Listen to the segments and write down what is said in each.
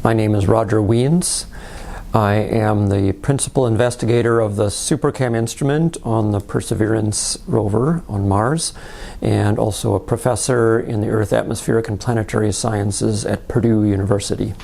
My name is Roger Wiens. I am the Principal Investigator of the SuperCam instrument on the Perseverance rover on Mars, and also a professor in the Earth Atmospheric and Planetary Sciences at Purdue University.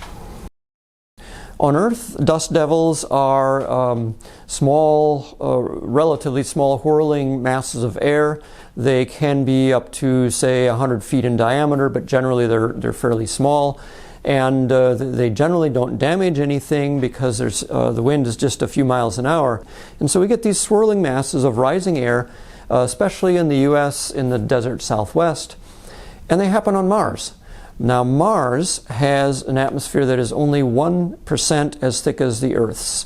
On Earth, dust devils are small, relatively small whirling masses of air. They can be up to, say, 100 feet in diameter, but generally they're fairly small. And they generally don't damage anything because the wind is just a few miles an hour. And so we get these swirling masses of rising air, especially in the US, in the desert Southwest, and they happen on Mars. Now, Mars has an atmosphere that is only 1% as thick as the Earth's.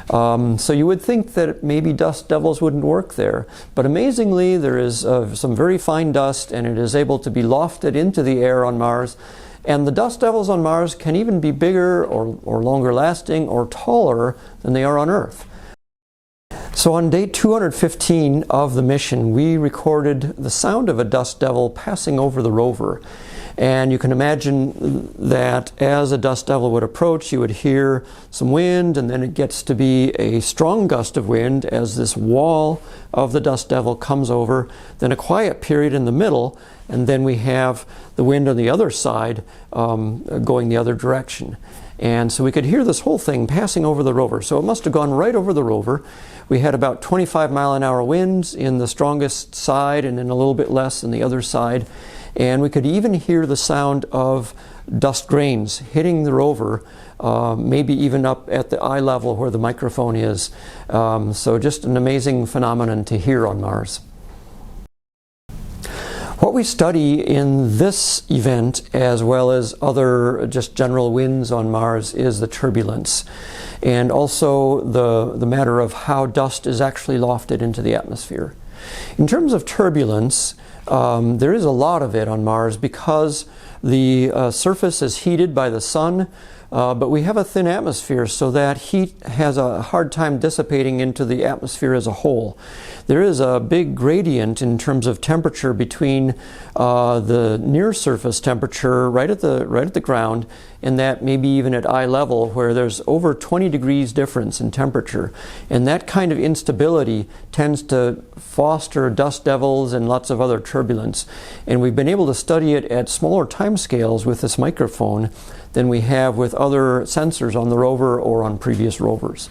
So you would think that maybe dust devils wouldn't work there. But amazingly, there is some very fine dust, and it is able to be lofted into the air on Mars. And the dust devils on Mars can even be bigger or longer lasting or taller than they are on Earth. So on day 215 of the mission, we recorded the sound of a dust devil passing over the rover. And you can imagine that as a dust devil would approach, you would hear some wind, and then it gets to be a strong gust of wind as this wall of the dust devil comes over, then a quiet period in the middle, and then we have the wind on the other side going the other direction. And so we could hear this whole thing passing over the rover. So it must have gone right over the rover. We had about 25-mile-an-hour winds in the strongest side and then a little bit less in the other side. And we could even hear the sound of dust grains hitting the rover, maybe even up at the eye level where the microphone is. So just an amazing phenomenon to hear on Mars. What we study in this event, as well as other just general winds on Mars, is the turbulence, and also the matter of how dust is actually lofted into the atmosphere. In terms of turbulence, there is a lot of it on Mars because the surface is heated by the sun, but we have a thin atmosphere, so that heat has a hard time dissipating into the atmosphere as a whole. There is a big gradient in terms of temperature between the near surface temperature right at the ground, and that maybe even at eye level, where there's over 20 degrees difference in temperature. And that kind of instability tends to foster dust devils and lots of other turbulence. And we've been able to study it at smaller time scales with this microphone than we have with other sensors on the rover or on previous rovers.